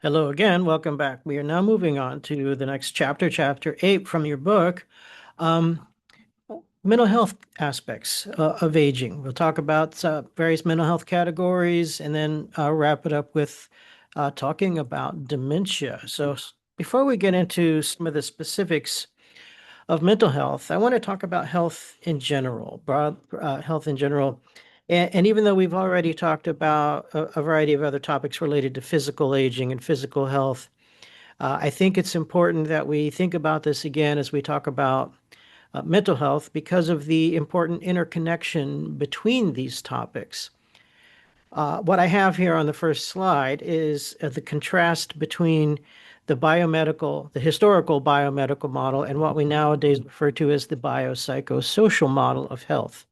Hello again. Welcome back. We are now moving on to the next chapter, chapter 8 from your book, um, mental health aspects of aging. We'll talk about various mental health categories and then wrap it up with talking about dementia. Before we get into some of the specifics of mental health, I want to talk about health in general, broad health in general. And even though we've already talked about a variety of other topics related to physical aging and physical health, I think it's important that we think about this again as we talk about mental health because of the important interconnection between these topics. What I have here on the first slide is the contrast between the historical biomedical model, and what we nowadays refer to as the biopsychosocial model of health.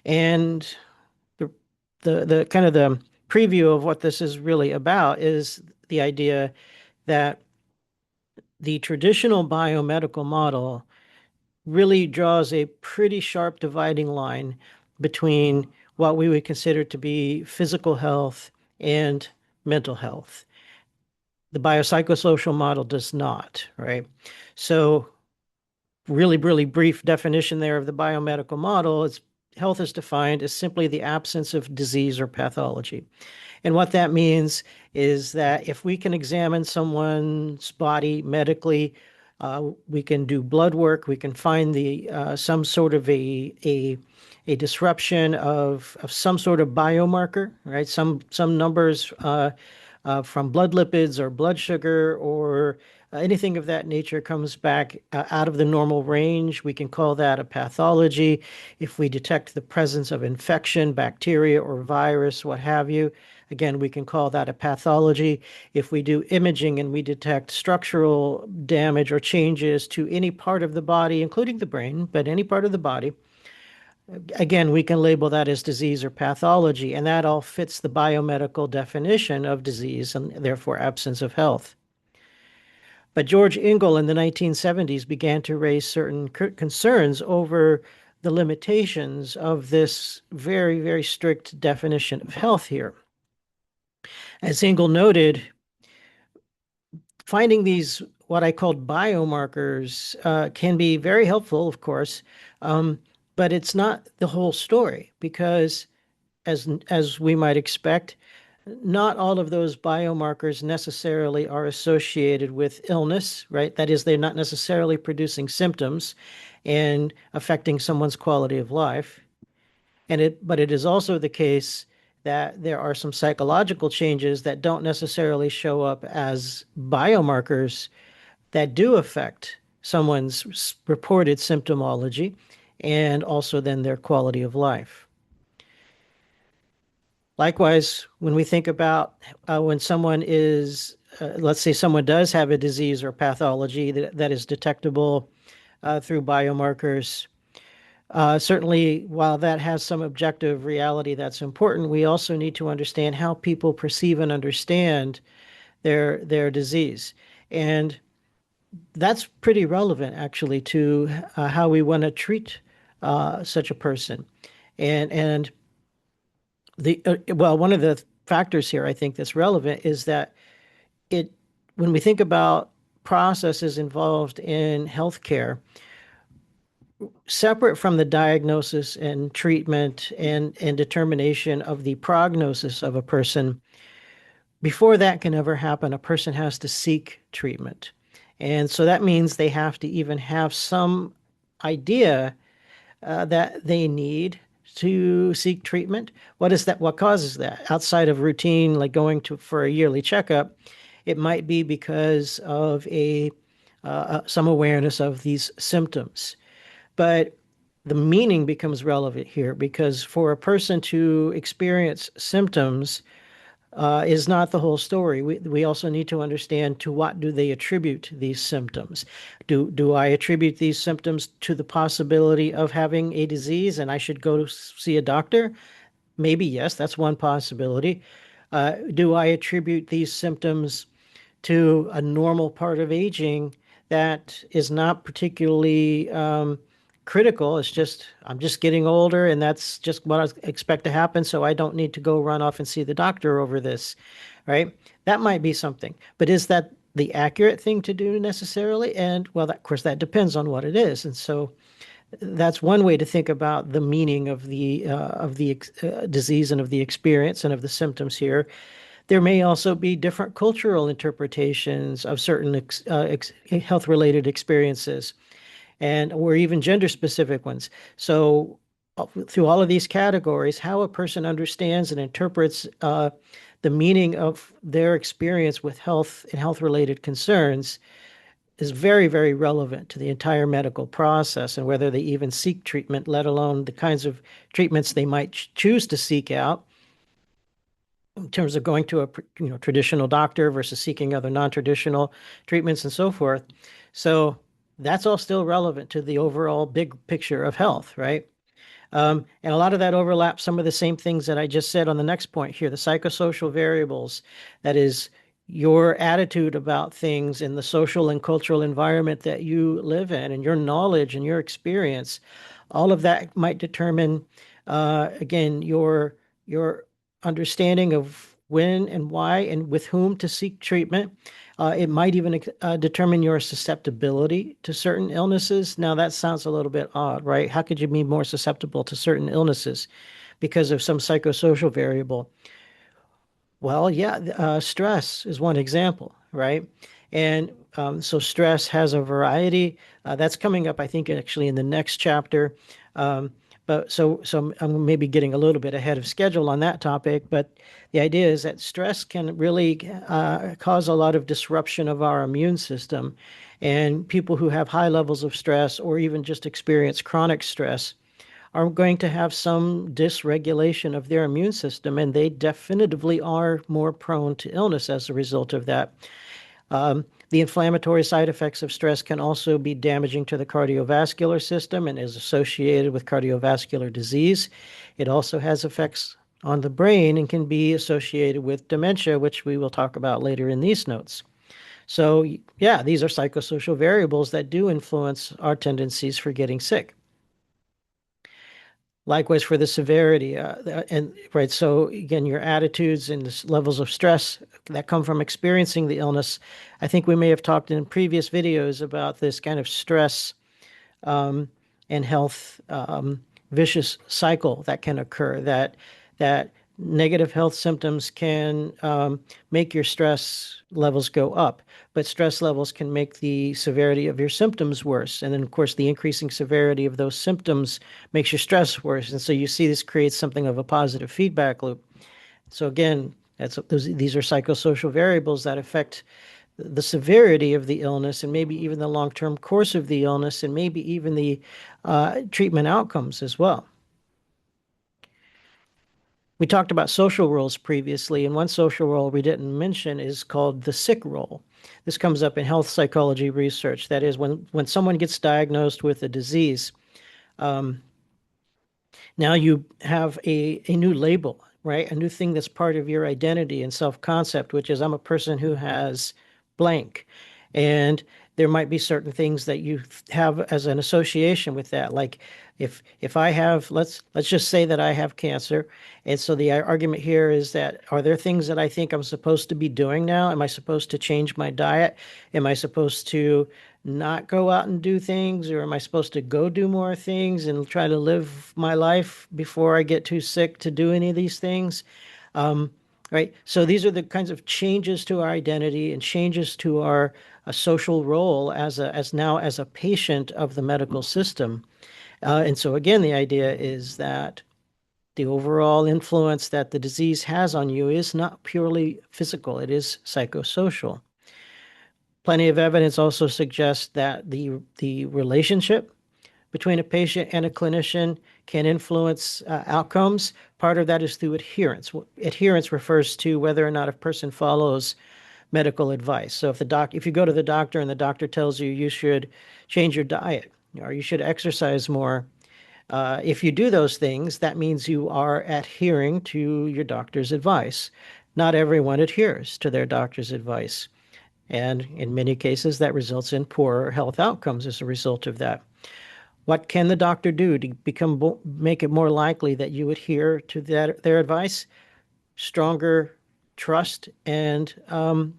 And the, the kind of the preview of what this is really about is the idea that the traditional biomedical model really draws a pretty sharp dividing line between what we would consider to be physical health and mental health. The biopsychosocial model does not, right? So, really brief definition there of the biomedical model is health is defined as simply the absence of disease or pathology. And what that means is that if we can examine someone's body medically, we can do blood work, we can find the some sort of a disruption of some sort of biomarker, right? Some numbers from blood lipids or blood sugar or anything of that nature comes back out of the normal range. We can call that a pathology. If we detect the presence of infection, bacteria or virus, what have you, again, we can call that a pathology. If we do imaging and we detect structural damage or changes to any part of the body, including the brain, but any part of the body, again, we can label that as disease or pathology, and that all fits the biomedical definition of disease and therefore absence of health. But George Engel in the 1970s began to raise certain concerns over the limitations of this very strict definition of health here. As Engel noted, finding these what I called biomarkers can be very helpful, of course, but it's not the whole story because, as we might expect, not all of those biomarkers necessarily are associated with illness, right? That is, they're not necessarily producing symptoms and affecting someone's quality of life. But it is also the case that there are some psychological changes that don't necessarily show up as biomarkers that do affect someone's reported symptomology and also then their quality of life. Likewise, when we think about when someone is, let's say someone does have a disease or pathology that is detectable through biomarkers, certainly while that has some objective reality that's important, we also need to understand how people perceive and understand their disease. And that's pretty relevant actually to how we want to treat such a person. And well, one of the factors here I think that's relevant is that it when we think about processes involved in healthcare, separate from the diagnosis and treatment and determination of the prognosis of a person, before that can ever happen, a person has to seek treatment. And so that means they have to even have some idea that they need to seek treatment. What is that? What causes that? Outside of routine, like going to for a yearly checkup, it might be because of a some awareness of these symptoms. But the meaning becomes relevant here because for a person to experience symptoms is not the whole story. We also need to understand to what do they attribute these symptoms. Do I attribute these symptoms to the possibility of having a disease and I should go see a doctor? Maybe yes, that's one possibility. Do I attribute these symptoms to a normal part of aging that is not particularly critical. It's just I'm just getting older, and that's just what I expect to happen. So I don't need to go run off and see the doctor over this, right? That might be something. But is that the accurate thing to do necessarily? And well, of course, that depends on what it is. And so that's one way to think about the meaning of the disease and of the experience and of the symptoms here. There may also be different cultural interpretations of certain health-related experiences, and or even gender-specific ones. So, through all of these categories, how a person understands and interprets the meaning of their experience with health and health-related concerns is very, very relevant to the entire medical process and whether they even seek treatment, let alone the kinds of treatments they might choose to seek out in terms of going to a traditional doctor versus seeking other non-traditional treatments and so forth. So that's all still relevant to the overall big picture of health, right? And a lot of that overlaps some of the same things that I just said on the next point here, the psychosocial variables. That is your attitude about things in the social and cultural environment that you live in, and your knowledge and your experience. All of that might determine, again, your understanding of when and why and with whom to seek treatment. It might even determine your susceptibility to certain illnesses. Now, that sounds a little bit odd, right? How could you be more susceptible to certain illnesses because of some psychosocial variable? Well, yeah, stress is one example, right? And so stress has a variety. That's coming up, I think, actually in the next chapter. Um, but I'm maybe getting a little bit ahead of schedule on that topic. But the idea is that stress can really cause a lot of disruption of our immune system. And people who have high levels of stress or even just experience chronic stress are going to have some dysregulation of their immune system, and they definitively are more prone to illness as a result of that. The inflammatory side effects of stress can also be damaging to the cardiovascular system and is associated with cardiovascular disease. It also has effects on the brain and can be associated with dementia, which we will talk about later in these notes. So, yeah, these are psychosocial variables that do influence our tendencies for getting sick. Likewise for the severity, and right. So again, your attitudes and the levels of stress that come from experiencing the illness. I think we may have talked in previous videos about this kind of stress and health vicious cycle that can occur. That negative health symptoms can make your stress levels go up, but stress levels can make the severity of your symptoms worse. And then, of course, the increasing severity of those symptoms makes your stress worse. And so you see this creates something of a positive feedback loop. So again, these are psychosocial variables that affect the severity of the illness and maybe even the long-term course of the illness and maybe even the treatment outcomes as well. We talked about social roles previously, and one social role we didn't mention is called the sick role. This comes up in health psychology research. That is, when someone gets diagnosed with a disease, um, now you have a new label, right? A new thing that's part of your identity and self-concept, which is I'm a person who has blank. And there might be certain things that you have as an association with that. Like if I have, let's just say that I have cancer. And so the argument here is that are there things that I think I'm supposed to be doing now? Am I supposed to change my diet? Am I supposed to not go out and do things, or am I supposed to go do more things and try to live my life before I get too sick to do any of these things? Right. So these are the kinds of changes to our identity and changes to our social role as a patient of the medical system. And so again, the idea is that the overall influence that the disease has on you is not purely physical, it is psychosocial. Plenty of evidence also suggests that the relationship between a patient and a clinician can influence outcomes. Part of that is through adherence. Adherence refers to whether or not a person follows medical advice. So if you go to the doctor and the doctor tells you you should change your diet or you should exercise more, if you do those things, that means you are adhering to your doctor's advice. Not everyone adheres to their doctor's advice. And in many cases, that results in poorer health outcomes as a result of that. What can the doctor do to make it more likely that you adhere to their advice? Stronger trust and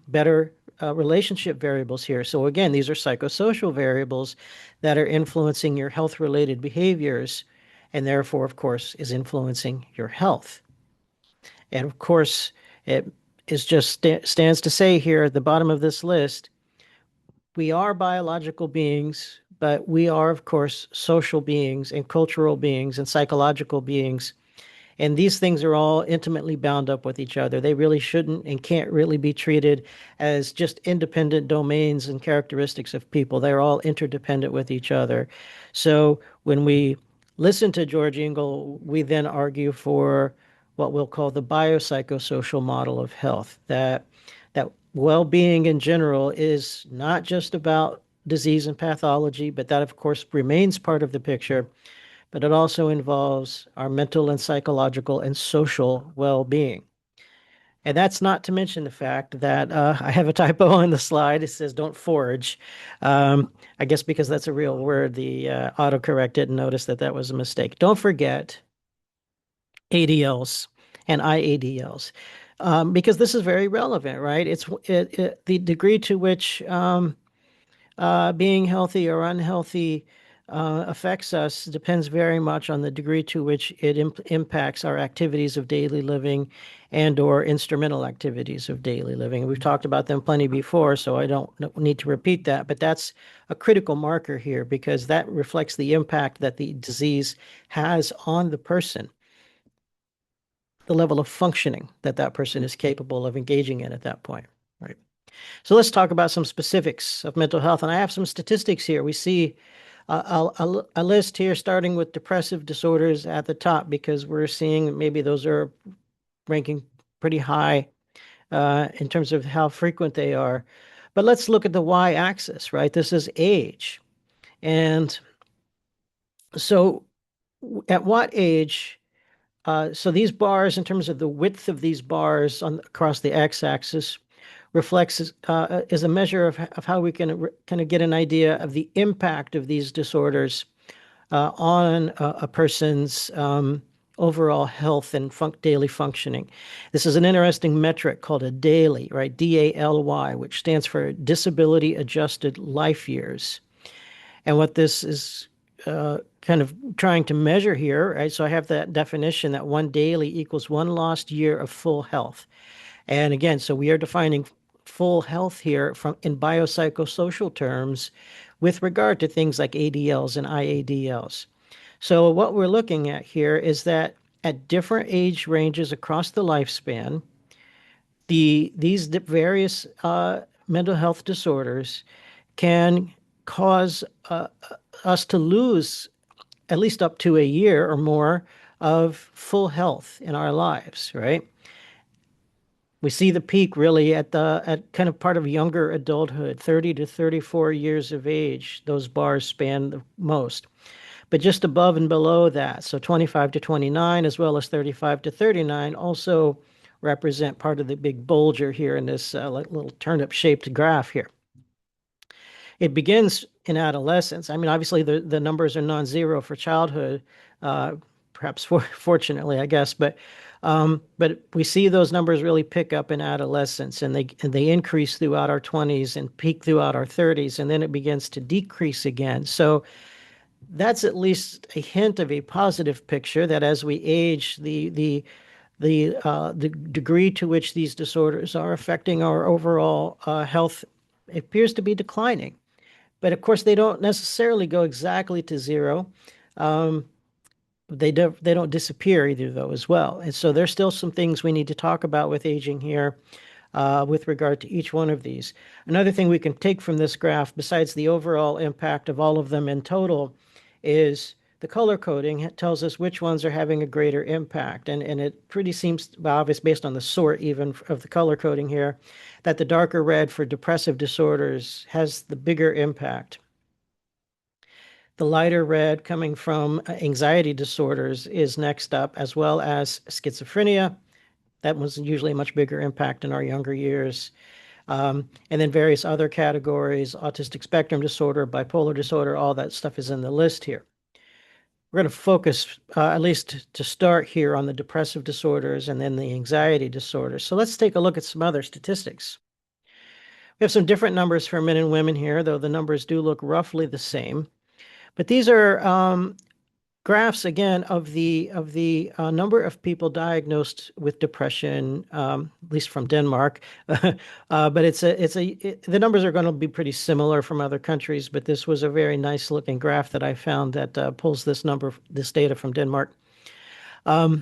better relationship variables here. So again, these are psychosocial variables that are influencing your health-related behaviors, and therefore, of course, is influencing your health. And of course, it is just stands to say here at the bottom of this list, we are biological beings, but we are, of course, social beings and cultural beings and psychological beings. And these things are all intimately bound up with each other. They really shouldn't and can't really be treated as just independent domains and characteristics of people. They're all interdependent with each other. So when we listen to George Engel, we then argue for what we'll call the biopsychosocial model of health, that well-being in general is not just about disease and pathology, but that, of course, remains part of the picture, but it also involves our mental and psychological and social well-being. And that's not to mention the fact that I have a typo on the slide. It says don't forage. I guess because that's a real word, the autocorrect didn't notice that that was a mistake. Don't forget ADLs and IADLs, because this is very relevant, right? The degree to which being healthy or unhealthy affects us depends very much on the degree to which it impacts our activities of daily living and or instrumental activities of daily living. We've talked about them plenty before, so I don't need to repeat that, but that's a critical marker here because that reflects the impact that the disease has on the person, the level of functioning that that person is capable of engaging in at that point, right? So let's talk about some specifics of mental health. And I have some statistics here. We see a list here starting with depressive disorders at the top because we're seeing maybe those are ranking pretty high in terms of how frequent they are. But let's look at the y-axis, right? This is age. And so at what age? So these bars, in terms of the width of these bars across the x-axis, reflects is a measure of how we can kind of get an idea of the impact of these disorders on a person's overall health and daily functioning. This is an interesting metric called a DALY, right? DALY, which stands for Disability Adjusted Life Years. And what this is kind of trying to measure here, right? So I have that definition that one daily equals one lost year of full health. And again, so we are defining full health here in biopsychosocial terms with regard to things like ADLs and IADLs. So what we're looking at here is that at different age ranges across the lifespan, these various mental health disorders can cause us to lose at least up to a year or more of full health in our lives, right? We see the peak really at kind of part of younger adulthood, 30 to 34 years of age. Those bars span the most. But just above and below that, so 25 to 29 as well as 35 to 39 also represent part of the big bulger here in this little turnip-shaped graph here. It begins in adolescence. I mean, obviously the numbers are non-zero for childhood, perhaps fortunately, I guess, but we see those numbers really pick up in adolescence, and they increase throughout our 20s and peak throughout our 30s, and then it begins to decrease again. So that's at least a hint of a positive picture that as we age, the degree to which these disorders are affecting our overall health appears to be declining. But of course, they don't necessarily go exactly to zero. They don't disappear either, though, as well. And so there's still some things we need to talk about with aging here with regard to each one of these. Another thing we can take from this graph, besides the overall impact of all of them in total, is the color coding. It tells us which ones are having a greater impact. And it pretty seems obvious based on the sort even of the color coding here, that the darker red for depressive disorders has the bigger impact. The lighter red coming from anxiety disorders is next up, as well as schizophrenia. That was usually a much bigger impact in our younger years. And then various other categories, autistic spectrum disorder, bipolar disorder, all that stuff is in the list here. we're going to focus, at least to start here, on the depressive disorders and then the anxiety disorders. So let's take a look at some other statistics. We have some different numbers for men and women here, though the numbers do look roughly the same. But these are graphs again of the number of people diagnosed with depression, at least from Denmark. But the numbers are going to be pretty similar from other countries. But this was a very nice looking graph that I found that pulls this data from Denmark. So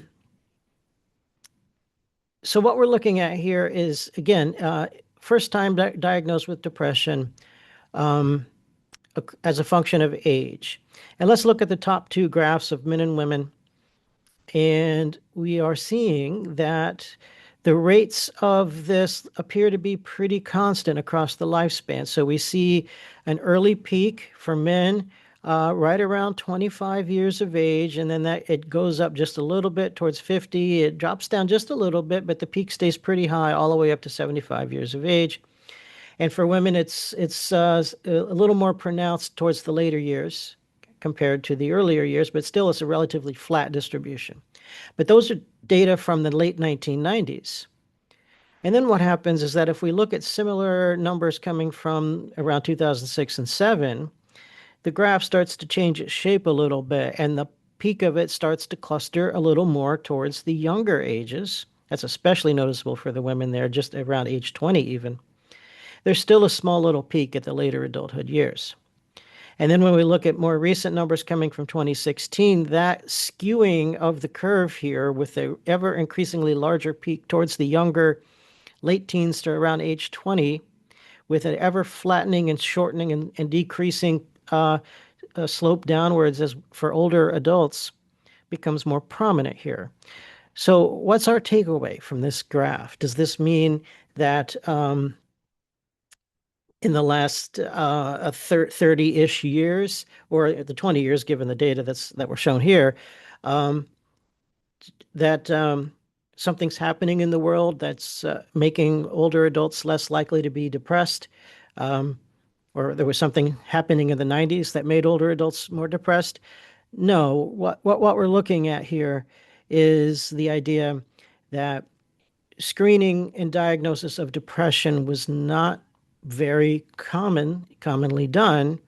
what we're looking at here is again, first time diagnosed with depression. As a function of age. And let's look at the top two graphs of men and women. And we are seeing that the rates of this appear to be pretty constant across the lifespan. So we see an early peak for men right around 25 years of age, and then that it goes up just a little bit towards 50. It drops down just a little bit, but the peak stays pretty high all the way up to 75 years of age. And for women, it's a little more pronounced towards the later years compared to the earlier years, but still it's a relatively flat distribution. But those are data from the late 1990s. And then what happens is that if we look at similar numbers coming from around 2006 and 7, the graph starts to change its shape a little bit, and the peak of it starts to cluster a little more towards the younger ages. That's especially noticeable for the women there, just around age 20 even. There's still a small little peak at the later adulthood years. And then when we look at more recent numbers coming from 2016, that skewing of the curve here with the ever increasingly larger peak towards the younger late teens to around age 20, with an ever flattening and shortening and decreasing slope downwards as for older adults becomes more prominent here. So what's our takeaway from this graph? Does this mean that in the last 30-ish years, or the 20 years, given the data that were shown here, that something's happening in the world that's making older adults less likely to be depressed, or there was something happening in the 90s that made older adults more depressed? No, what we're looking at here is the idea that screening and diagnosis of depression was not very commonly done.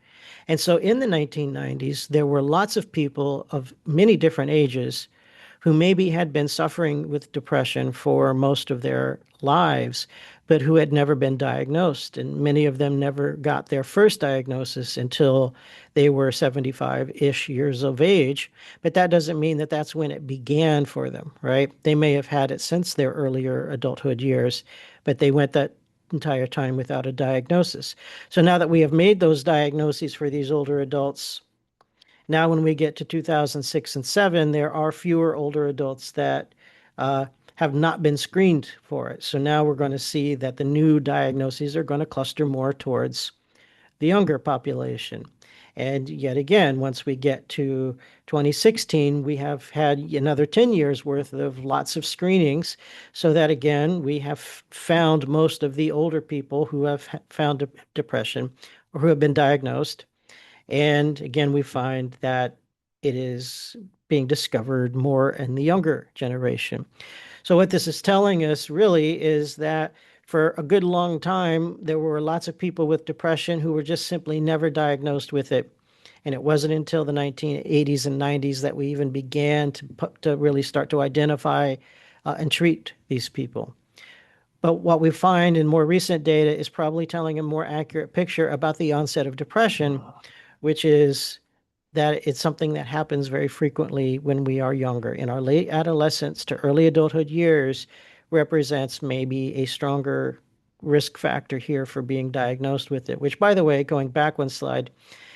And so in the 1990s, there were lots of people of many different ages who maybe had been suffering with depression for most of their lives, but who had never been diagnosed. And many of them never got their first diagnosis until they were 75-ish years of age. But that doesn't mean that that's when it began for them, right? They may have had it since their earlier adulthood years, but they went that entire time without a diagnosis. So now that we have made those diagnoses for these older adults, now when we get to 2006 and 7, there are fewer older adults that have not been screened for it. So now we're going to see that the new diagnoses are going to cluster more towards the younger population. And yet again, once we get to 2016, we have had another 10 years worth of lots of screenings, so that again, we have found most of the older people who have found depression or who have been diagnosed. And again, we find that it is being discovered more in the younger generation. So what this is telling us really is that for a good long time, there were lots of people with depression who were just simply never diagnosed with it. And it wasn't until the 1980s and 90s that we even began to really start to identify and treat these people. But what we find in more recent data is probably telling a more accurate picture about the onset of depression, which is that it's something that happens very frequently when we are younger. In our late adolescence to early adulthood years represents maybe a stronger risk factor here for being diagnosed with it, which, by the way, going back one slide,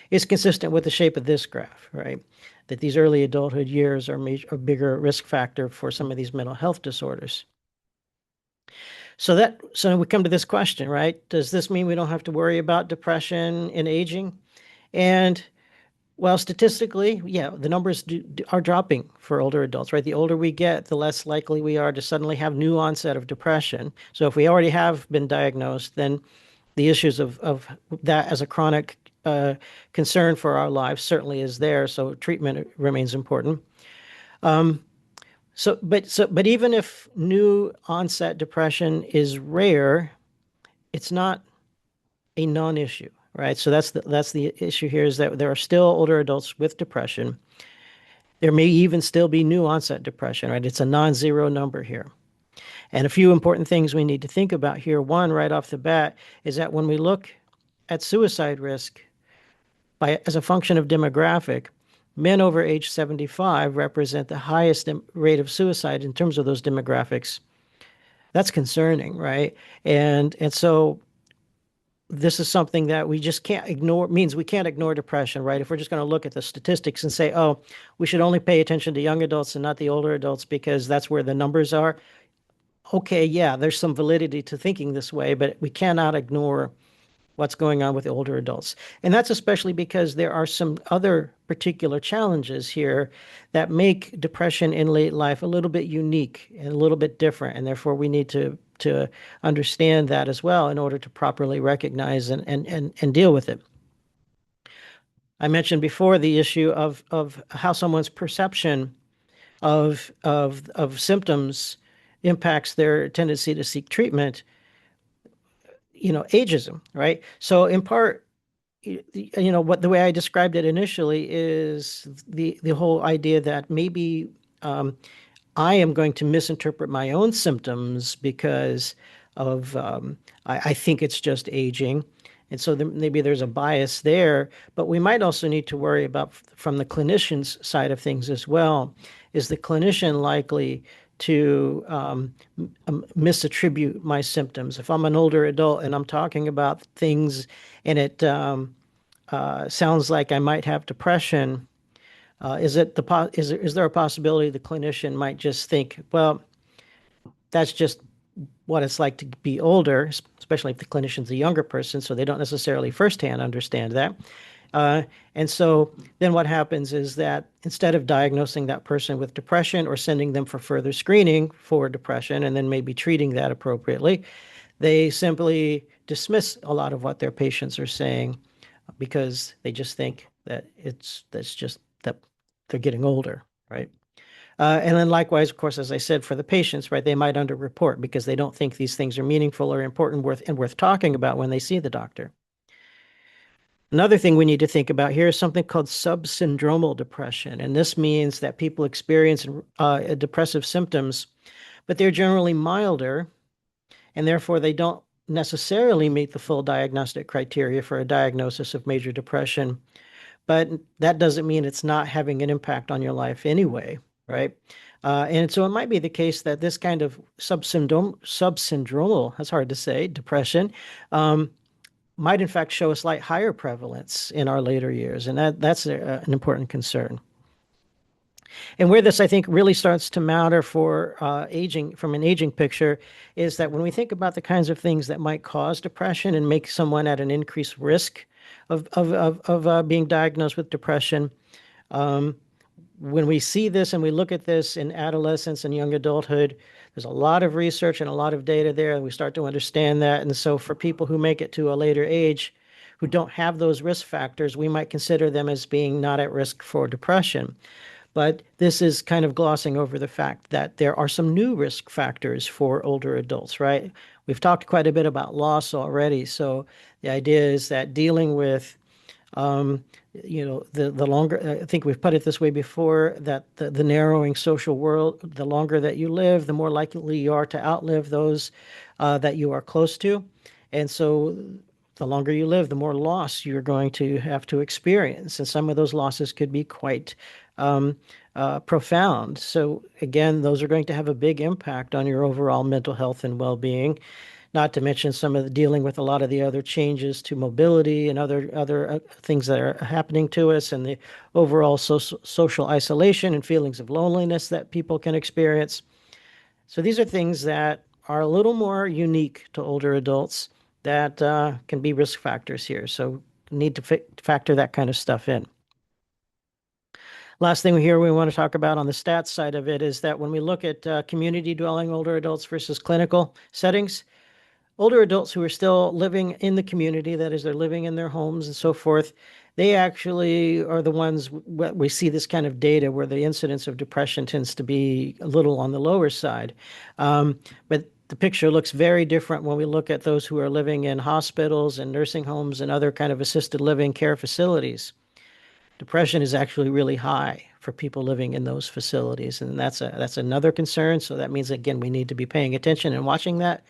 is consistent with the shape of this graph, right? That these early adulthood years are a bigger risk factor for some of these mental health disorders. So we come to this question, right? Does this mean we don't have to worry about depression in aging? And well, statistically, yeah, the numbers are dropping for older adults, right? The older we get, the less likely we are to suddenly have new onset of depression. So if we already have been diagnosed, then the issues of that as a chronic concern for our lives certainly is there, so treatment remains important. Um, but even if new onset depression is rare, it's not a non-issue, right? So that's the issue here is that there are still older adults with depression. There may even still be new onset depression, right? It's a non-zero number here. And a few important things we need to think about here. One, right off the bat, is that when we look at suicide risk as a function of demographic, men over age 75 represent the highest rate of suicide in terms of those demographics. That's concerning, right? And so this is something that we just can't ignore. Means we can't ignore depression, right? If we're just going to look at the statistics and say, oh, we should only pay attention to young adults and not the older adults because that's where the numbers are. Okay, yeah, there's some validity to thinking this way, but we cannot ignore what's going on with the older adults. And that's especially because there are some other particular challenges here that make depression in late life a little bit unique and a little bit different. And therefore, we need to understand that as well in order to properly recognize and deal with it. I mentioned before the issue of how someone's perception of symptoms impacts their tendency to seek treatment, ageism, right? So in part, what the way I described it initially is the whole idea that maybe I am going to misinterpret my own symptoms because of I think it's just aging. And so maybe there's a bias there, but we might also need to worry about from the clinician's side of things as well. Is the clinician likely to misattribute my symptoms? If I'm an older adult and I'm talking about things and it sounds like I might have depression, is there a possibility the clinician might just think, well, that's just what it's like to be older, especially if the clinician's a younger person, so they don't necessarily firsthand understand that. And so then what happens is that instead of diagnosing that person with depression or sending them for further screening for depression and then maybe treating that appropriately, they simply dismiss a lot of what their patients are saying because they just think that that's just that they're getting older, right? And then likewise, of course, as I said, for the patients, right, they might underreport because they don't think these things are meaningful or important, worth talking about when they see the doctor. Another thing we need to think about here is something called subsyndromal depression. And this means that people experience depressive symptoms, but they're generally milder, and therefore they don't necessarily meet the full diagnostic criteria for a diagnosis of major depression. But that doesn't mean it's not having an impact on your life anyway, right? And so it might be the case that this kind of subsyndromal, that's hard to say, depression, might in fact show a slight higher prevalence in our later years. And that's an important concern. And where this, I think, really starts to matter for aging, from an aging picture, is that when we think about the kinds of things that might cause depression and make someone at an increased risk of being diagnosed with depression, when we see this and we look at this in adolescence and young adulthood, there's a lot of research and a lot of data there, and we start to understand that. And so for people who make it to a later age, who don't have those risk factors, we might consider them as being not at risk for depression. But this is kind of glossing over the fact that there are some new risk factors for older adults, right? We've talked quite a bit about loss already. So the idea is that dealing with the longer, I think we've put it this way before, that the narrowing social world, the longer that you live, the more likely you are to outlive those that you are close to. And so the longer you live, the more loss you're going to have to experience. And some of those losses could be quite profound. So again, those are going to have a big impact on your overall mental health and well-being. Not to mention some of the dealing with a lot of the other changes to mobility and other things that are happening to us, and the overall social isolation and feelings of loneliness that people can experience. So these are things that are a little more unique to older adults that can be risk factors here. So need to factor that kind of stuff in. Last thing here we want to talk about on the stats side of it is that when we look at community dwelling older adults versus clinical settings, older adults who are still living in the community, that is, they're living in their homes and so forth, they actually are the ones we see this kind of data where the incidence of depression tends to be a little on the lower side. But the picture looks very different when we look at those who are living in hospitals and nursing homes and other kind of assisted living care facilities. Depression is actually really high for people living in those facilities, and that's another concern. So that means again we need to be paying attention and watching that,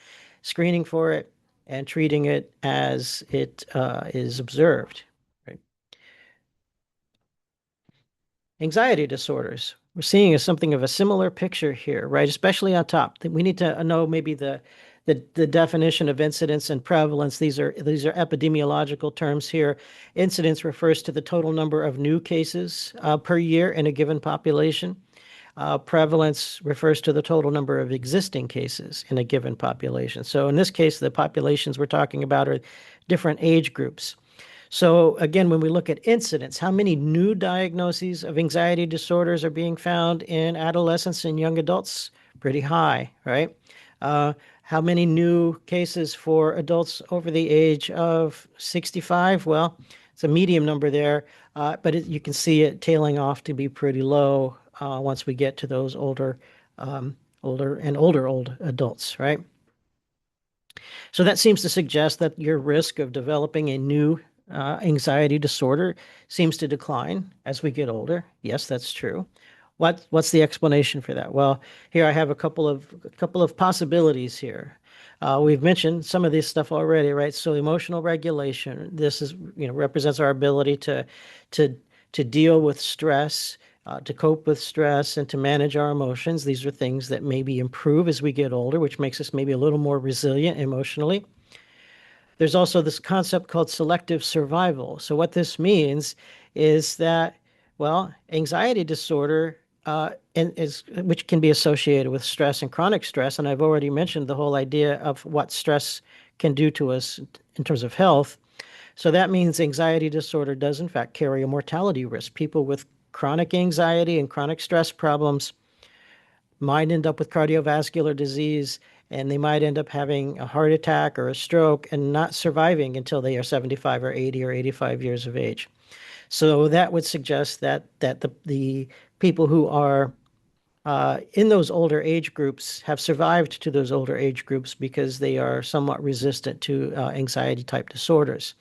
screening for it, and treating it as it is observed. Right? Anxiety disorders. We're seeing something of a similar picture here, right? Especially on top. We need to know maybe the definition of incidence and prevalence. These are epidemiological terms here. Incidence refers to the total number of new cases per year in a given population. Prevalence refers to the total number of existing cases in a given population. So in this case, the populations we're talking about are different age groups. So again, when we look at incidence, how many new diagnoses of anxiety disorders are being found in adolescents and young adults? Pretty high, right? How many new cases for adults over the age of 65? Well, it's a medium number there, but you can see it tailing off to be pretty low once we get to those older adults, right? So that seems to suggest that your risk of developing a new anxiety disorder seems to decline as we get older. Yes, that's true. What's the explanation for that? Well, here I have a couple of possibilities here. We've mentioned some of this stuff already, right? So emotional regulation. This is, represents our ability to to deal with stress, to cope with stress, and to manage our emotions. These are things that maybe improve as we get older, which makes us maybe a little more resilient emotionally. There's also this concept called selective survival. So what this means is that, well, anxiety disorder which can be associated with stress and chronic stress, and I've already mentioned the whole idea of what stress can do to us in terms of health. So that means anxiety disorder does in fact carry a mortality risk. People with chronic anxiety and chronic stress problems might end up with cardiovascular disease, and they might end up having a heart attack or a stroke and not surviving until they are 75 or 80 or 85 years of age. So that would suggest that the people who are in those older age groups have survived to those older age groups because they are somewhat resistant to anxiety type disorders,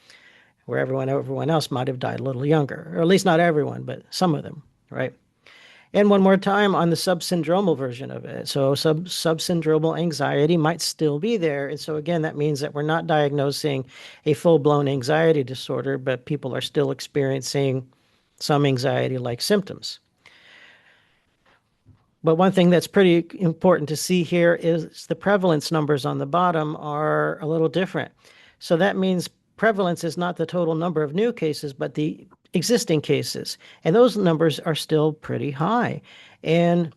where everyone else might have died a little younger, or at least not everyone, but some of them, right? And one more time on the subsyndromal version of it. So subsyndromal anxiety might still be there. And so again, that means that we're not diagnosing a full-blown anxiety disorder, but people are still experiencing some anxiety-like symptoms. But one thing that's pretty important to see here is the prevalence numbers on the bottom are a little different. So that means prevalence is not the total number of new cases, but the existing cases. And those numbers are still pretty high. And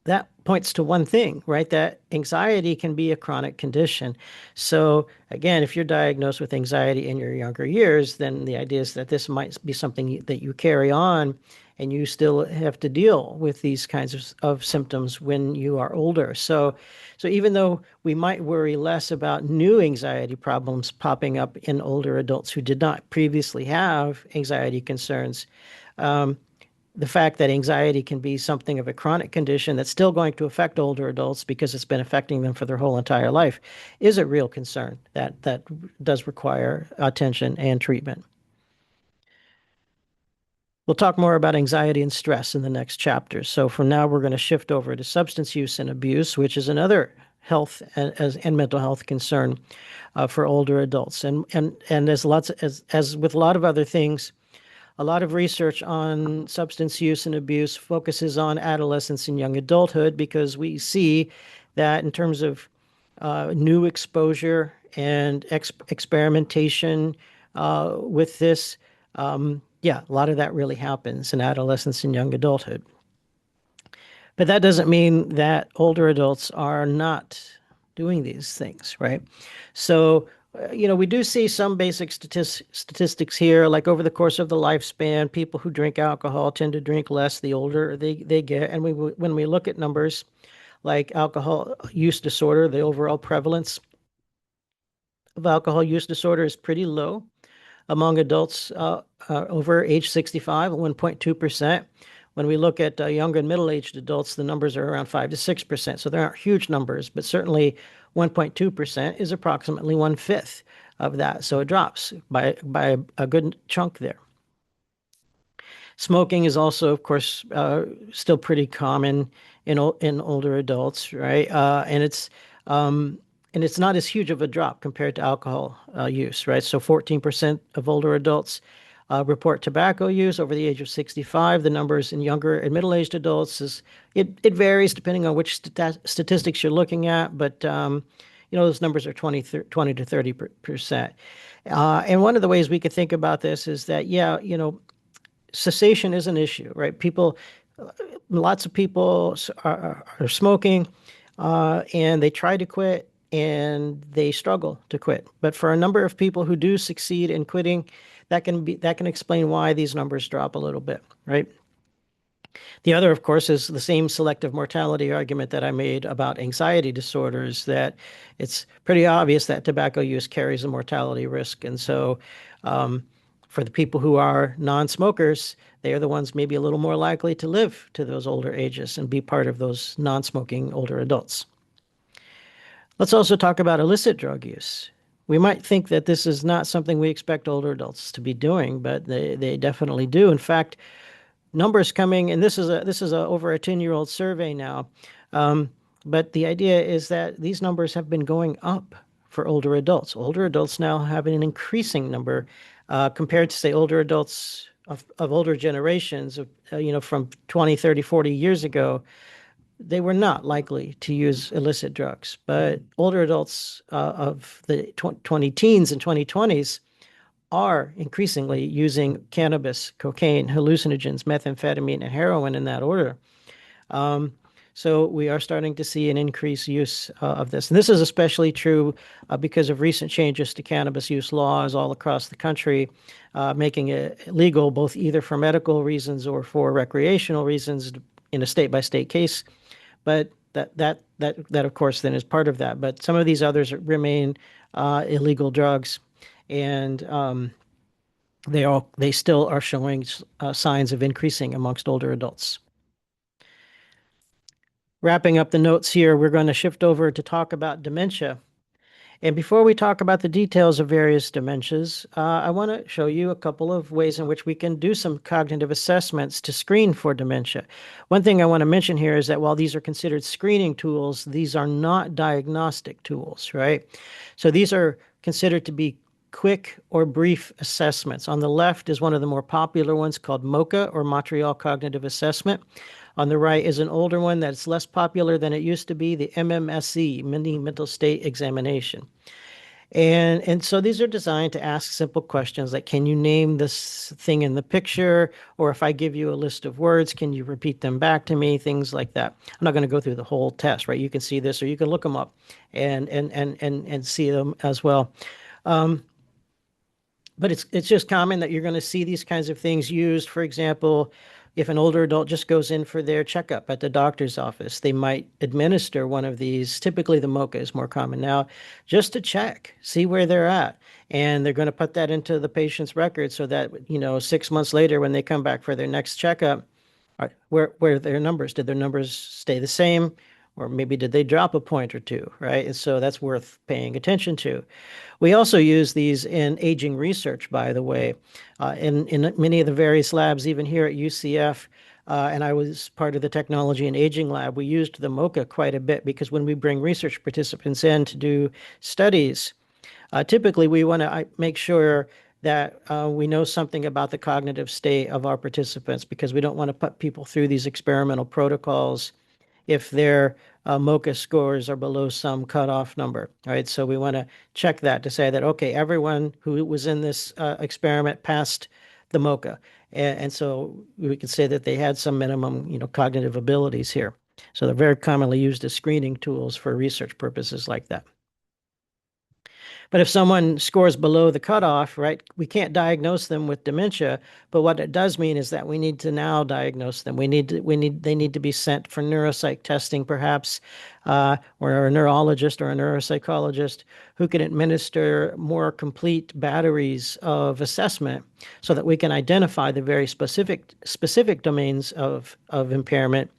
that points to one thing, right? That anxiety can be a chronic condition. So again, if you're diagnosed with anxiety in your younger years, then the idea is that this might be something that you carry on and you still have to deal with these kinds of symptoms when you are older. So even though we might worry less about new anxiety problems popping up in older adults who did not previously have anxiety concerns, the fact that anxiety can be something of a chronic condition that's still going to affect older adults because it's been affecting them for their whole entire life is a real concern that does require attention and treatment. We'll talk more about anxiety and stress in the next chapter. So from now, we're going to shift over to substance use and abuse, which is another health and mental health concern for older adults. And as with a lot of other things, a lot of research on substance use and abuse focuses on adolescence and young adulthood because we see that in terms of new exposure and experimentation with this, yeah, a lot of that really happens in adolescence and young adulthood. But that doesn't mean that older adults are not doing these things, right? So, we do see some basic statistics here, like over the course of the lifespan, people who drink alcohol tend to drink less the older they get. And when we look at numbers like alcohol use disorder, the overall prevalence of alcohol use disorder is pretty low among adults over age 65, 1.2%. When we look at younger and middle-aged adults, the numbers are around 5 to 6%. So there aren't huge numbers, but certainly 1.2% is approximately one-fifth of that. So it drops by a good chunk there. Smoking is also, of course, still pretty common in older adults, right? And it's not as huge of a drop compared to alcohol use, right? So 14% of older adults report tobacco use over the age of 65. The numbers in younger and middle-aged adults it varies depending on which statistics you're looking at, but those numbers are 20 to 30%. And one of the ways we could think about this is that, yeah, cessation is an issue, right? Lots of people are smoking, and they try to quit and they struggle to quit. But for a number of people who do succeed in quitting, that can explain why these numbers drop a little bit, right? The other, of course, is the same selective mortality argument that I made about anxiety disorders, that it's pretty obvious that tobacco use carries a mortality risk. And so, for the people who are non-smokers, they are the ones maybe a little more likely to live to those older ages and be part of those non-smoking older adults. Let's also talk about illicit drug use. We might think that this is not something we expect older adults to be doing, but they definitely do. In fact, numbers coming, and this is over a 10-year-old survey now, but the idea is that these numbers have been going up for older adults. Older adults now have an increasing number compared to, say, older adults of older generations, from 20, 30, 40 years ago. They were not likely to use illicit drugs, but older adults of the 20 teens and 2020s are increasingly using cannabis, cocaine, hallucinogens, methamphetamine, and heroin in that order. So we are starting to see an increased use of this. And this is especially true because of recent changes to cannabis use laws all across the country, making it legal both either for medical reasons or for recreational reasons in a state-by-state case. But that of course then is part of that. But some of these others remain illegal drugs, and they still are showing signs of increasing amongst older adults. Wrapping up the notes here, we're going to shift over to talk about dementia. And before we talk about the details of various dementias, I want to show you a couple of ways in which we can do some cognitive assessments to screen for dementia. One thing I want to mention here is that while these are considered screening tools, these are not diagnostic tools, right? So these are considered to be quick or brief assessments. On the left is one of the more popular ones called MoCA, or Montreal Cognitive Assessment. On the right is an older one that's less popular than it used to be, the MMSE, Mini Mental State Examination. And so these are designed to ask simple questions like, can you name this thing in the picture? Or if I give you a list of words, can you repeat them back to me? Things like that. I'm not going to go through the whole test, right? You can see this, or you can look them up and see them as well. But it's just common that you're going to see these kinds of things used. For example, if an older adult just goes in for their checkup at the doctor's office, they might administer one of these. Typically, the MoCA is more common now, just to check, see where they're at. And they're going to put that into the patient's record so that, 6 months later, when they come back for their next checkup, where are their numbers? Did their numbers stay the same? Or maybe did they drop a point or two, right? And so that's worth paying attention to. We also use these in aging research, by the way, in many of the various labs, even here at UCF, and I was part of the technology and aging lab. We used the MoCA quite a bit because when we bring research participants in to do studies, typically we want to make sure that we know something about the cognitive state of our participants, because we don't want to put people through these experimental protocols if their MoCA scores are below some cutoff number, right? So we want to check that to say that, okay, everyone who was in this experiment passed the MoCA. And so we can say that they had some minimum, cognitive abilities here. So they're very commonly used as screening tools for research purposes like that. But if someone scores below the cutoff, right, we can't diagnose them with dementia. But what it does mean is that we need to now diagnose them. They need to be sent for neuropsych testing, perhaps, or a neurologist or a neuropsychologist who can administer more complete batteries of assessment so that we can identify the very specific domains of impairment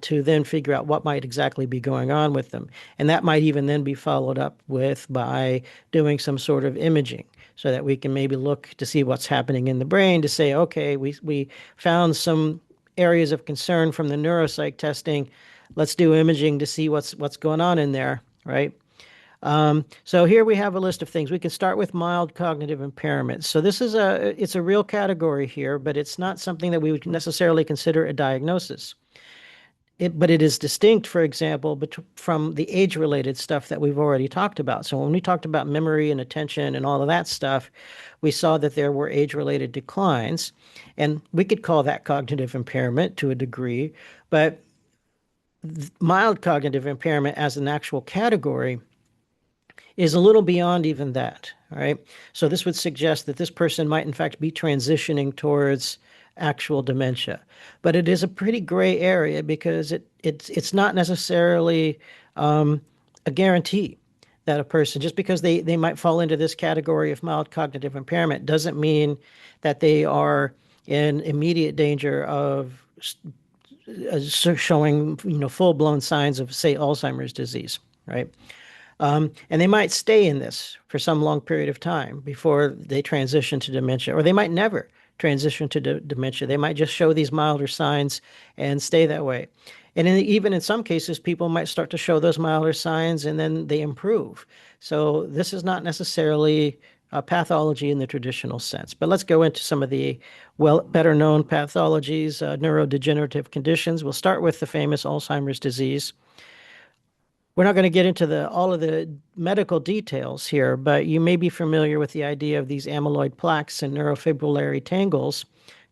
to then figure out what might exactly be going on with them. And that might even then be followed up with by doing some sort of imaging so that we can maybe look to see what's happening in the brain to say, okay, we found some areas of concern from the neuropsych testing. Let's do imaging to see what's going on in there, right? So here we have a list of things. We can start with mild cognitive impairment. So it's a real category here, but it's not something that we would necessarily consider a diagnosis. But it is distinct, for example, from the age-related stuff that we've already talked about. So when we talked about memory and attention and all of that stuff, we saw that there were age-related declines, and we could call that cognitive impairment to a degree. But mild cognitive impairment as an actual category is a little beyond even that, all right? So this would suggest that this person might in fact be transitioning towards actual dementia. But it is a pretty gray area because it's not necessarily a guarantee that a person, just because they might fall into this category of mild cognitive impairment, doesn't mean that they are in immediate danger of showing, full-blown signs of, say, Alzheimer's disease, right? And they might stay in this for some long period of time before they transition to dementia, or they might never transition to dementia. They might just show these milder signs and stay that way. And even in some cases, people might start to show those milder signs and then they improve. So this is not necessarily pathology in the traditional sense. But let's go into some of the better known pathologies, neurodegenerative conditions. We'll start with the famous Alzheimer's disease. We're not going to get into all of the medical details here, but you may be familiar with the idea of these amyloid plaques and neurofibrillary tangles.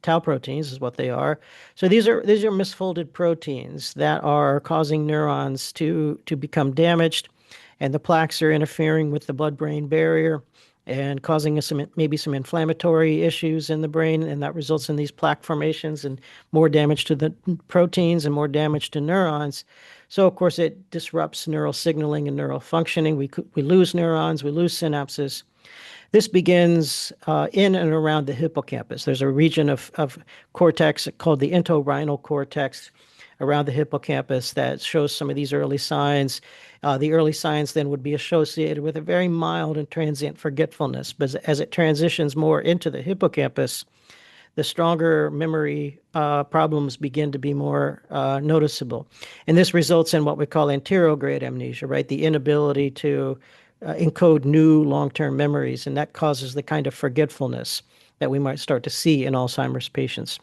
Tau proteins is what they are. So these are misfolded proteins that are causing neurons to become damaged, and the plaques are interfering with the blood-brain barrier and causing maybe some inflammatory issues in the brain, and that results in these plaque formations and more damage to the proteins and more damage to neurons. So, of course, it disrupts neural signaling and neural functioning. We lose neurons, we lose synapses. This begins in and around the hippocampus. There's a region of cortex called the entorhinal cortex around the hippocampus that shows some of these early signs. The early signs then would be associated with a very mild and transient forgetfulness. But as it transitions more into the hippocampus, the stronger memory problems begin to be more noticeable. And this results in what we call anterograde amnesia, right? The inability to encode new long-term memories, and that causes the kind of forgetfulness that we might start to see in Alzheimer's patients.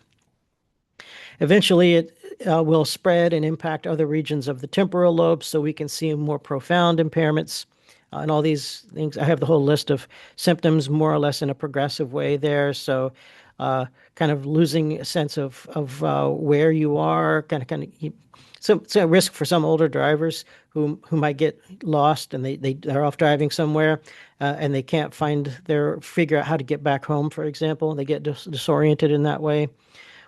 Eventually, it will spread and impact other regions of the temporal lobe, so we can see more profound impairments and all these things. I have the whole list of symptoms more or less in a progressive way there. So kind of losing a sense of where you are, so it's a risk for some older drivers who might get lost and they're off driving somewhere and they can't figure out how to get back home, for example. They get disoriented in that way.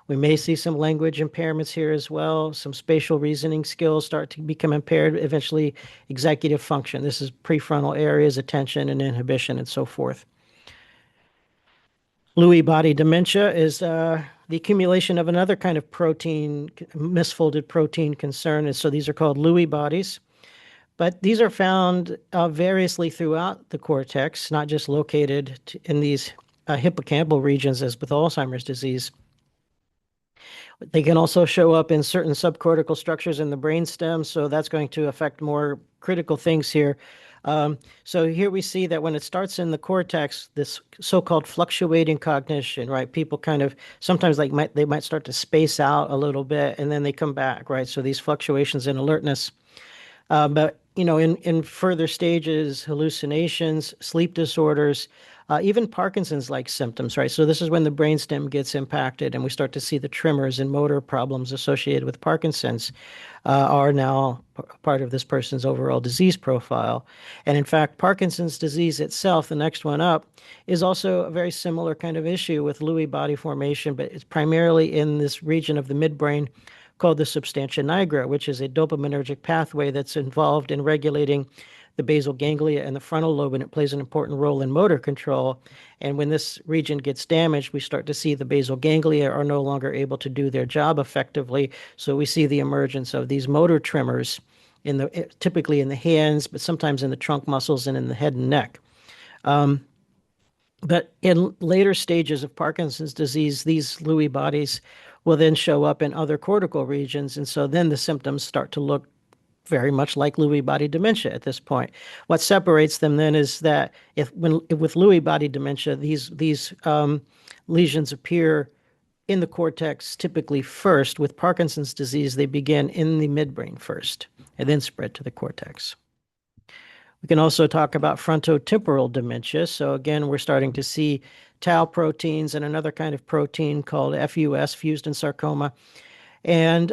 We may see some language impairments here as well. Some spatial reasoning skills start to become impaired, eventually executive function. This is prefrontal areas, attention and inhibition and so forth. Lewy body dementia is the accumulation of another kind of protein, misfolded protein concern. And so these are called Lewy bodies. But these are found variously throughout the cortex, not just located in these hippocampal regions as with Alzheimer's disease. They can also show up in certain subcortical structures in the brainstem, so that's going to affect more critical things here. So here we see that when it starts in the cortex, this so-called fluctuating cognition, right? People kind of sometimes they might start to space out a little bit and then they come back, right? So these fluctuations in alertness. But in further stages, hallucinations, sleep disorders, even Parkinson's-like symptoms, right? So this is when the brainstem gets impacted and we start to see the tremors and motor problems associated with Parkinson's are now part of this person's overall disease profile. And in fact, Parkinson's disease itself, the next one up, is also a very similar kind of issue with Lewy body formation, but it's primarily in this region of the midbrain called the substantia nigra, which is a dopaminergic pathway that's involved in regulating the basal ganglia and the frontal lobe, and it plays an important role in motor control. And when this region gets damaged, we start to see the basal ganglia are no longer able to do their job effectively. So we see the emergence of these motor tremors typically in the hands, but sometimes in the trunk muscles and in the head and neck. But in later stages of Parkinson's disease, these Lewy bodies will then show up in other cortical regions. And so then the symptoms start to look very much like Lewy body dementia at this point. What separates them then is that with Lewy body dementia, these lesions appear in the cortex typically first. With Parkinson's disease, they begin in the midbrain first and then spread to the cortex. We can also talk about frontotemporal dementia. So again, we're starting to see tau proteins and another kind of protein called FUS, fused in sarcoma. And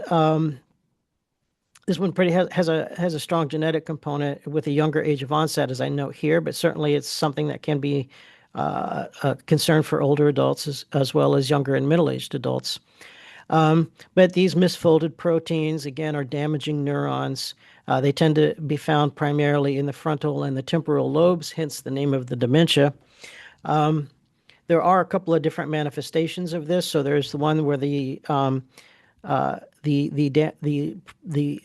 this one has a strong genetic component with a younger age of onset, as I note here, but certainly it's something that can be a concern for older adults as well as younger and middle-aged adults. But these misfolded proteins, again, are damaging neurons. They tend to be found primarily in the frontal and the temporal lobes, hence the name of the dementia. There are a couple of different manifestations of this. So there's the one where the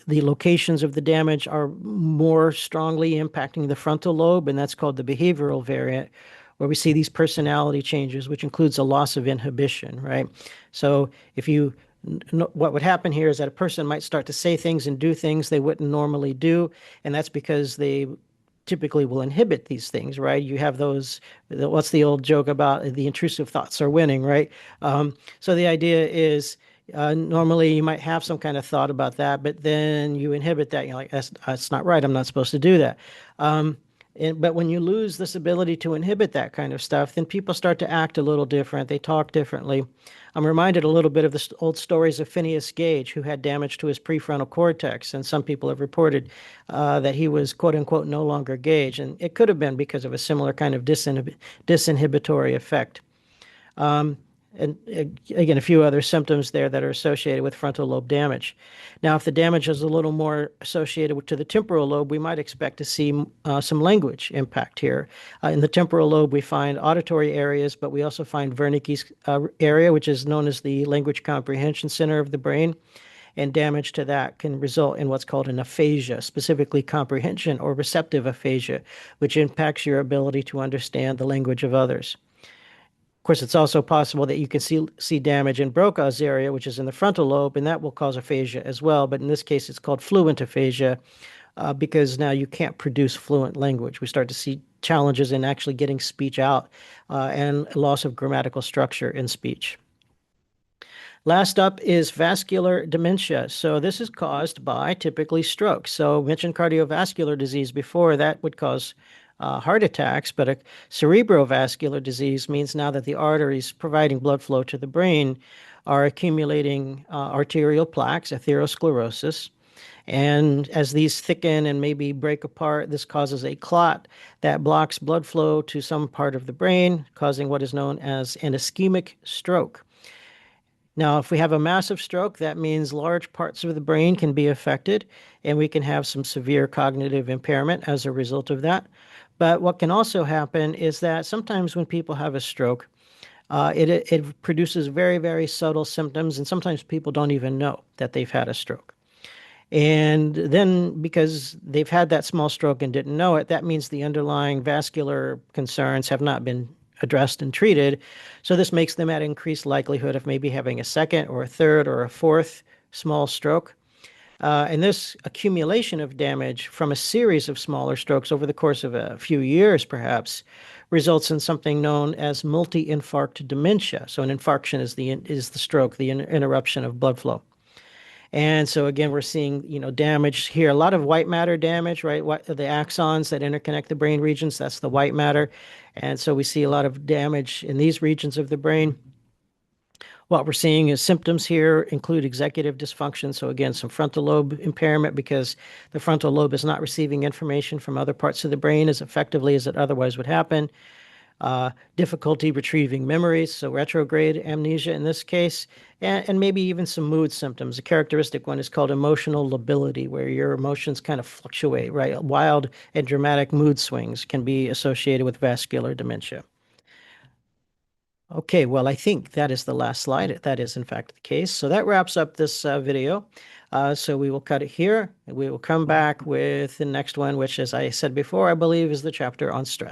locations of the damage are more strongly impacting the frontal lobe, and that's called the behavioral variant, where we see these personality changes, which includes a loss of inhibition, right? So what would happen here is that a person might start to say things and do things they wouldn't normally do, and that's because they typically will inhibit these things, right? You have what's the old joke about the intrusive thoughts are winning, right? So the idea is normally you might have some kind of thought about that, but then you inhibit that. You're like, that's not right. I'm not supposed to do that. But when you lose this ability to inhibit that kind of stuff, then people start to act a little different. They talk differently. I'm reminded a little bit of the old stories of Phineas Gage, who had damage to his prefrontal cortex. And some people have reported that he was, quote unquote, no longer Gage. And it could have been because of a similar kind of disinhibitory effect. And again, a few other symptoms there that are associated with frontal lobe damage. Now, if the damage is a little more associated to the temporal lobe, we might expect to see some language impact here. In the temporal lobe, we find auditory areas, but we also find Wernicke's area, which is known as the language comprehension center of the brain. And damage to that can result in what's called an aphasia, specifically comprehension or receptive aphasia, which impacts your ability to understand the language of others. Of course, it's also possible that you can see damage in Broca's area, which is in the frontal lobe, and that will cause aphasia as well. But in this case, it's called fluent aphasia because now you can't produce fluent language. We start to see challenges in actually getting speech out and loss of grammatical structure in speech. Last up is vascular dementia. So this is caused by typically stroke. So mentioned cardiovascular disease before, that would cause heart attacks, but a cerebrovascular disease means now that the arteries providing blood flow to the brain are accumulating arterial plaques, atherosclerosis. And as these thicken and maybe break apart, this causes a clot that blocks blood flow to some part of the brain, causing what is known as an ischemic stroke. Now, if we have a massive stroke, that means large parts of the brain can be affected, and we can have some severe cognitive impairment as a result of that. But what can also happen is that sometimes when people have a stroke, it produces very, very subtle symptoms, and sometimes people don't even know that they've had a stroke. And then because they've had that small stroke and didn't know it, that means the underlying vascular concerns have not been addressed and treated. So this makes them at increased likelihood of maybe having a second or a third or a fourth small stroke. And this accumulation of damage from a series of smaller strokes over the course of a few years, perhaps, results in something known as multi-infarct dementia. So an infarction is the stroke, the interruption of blood flow. And so again, we're seeing, damage here, a lot of white matter damage, right? What the axons that interconnect the brain regions, that's the white matter. And so we see a lot of damage in these regions of the brain. What we're seeing is symptoms here include executive dysfunction. So again, some frontal lobe impairment because the frontal lobe is not receiving information from other parts of the brain as effectively as it otherwise would happen. Difficulty retrieving memories, so retrograde amnesia in this case, and maybe even some mood symptoms. A characteristic one is called emotional lability, where your emotions kind of fluctuate, right? Wild and dramatic mood swings can be associated with vascular dementia. Okay, well, I think that is the last slide. That is, in fact, the case. So that wraps up this video. So we will cut it here. We will come back with the next one, which, as I said before, I believe is the chapter on stress.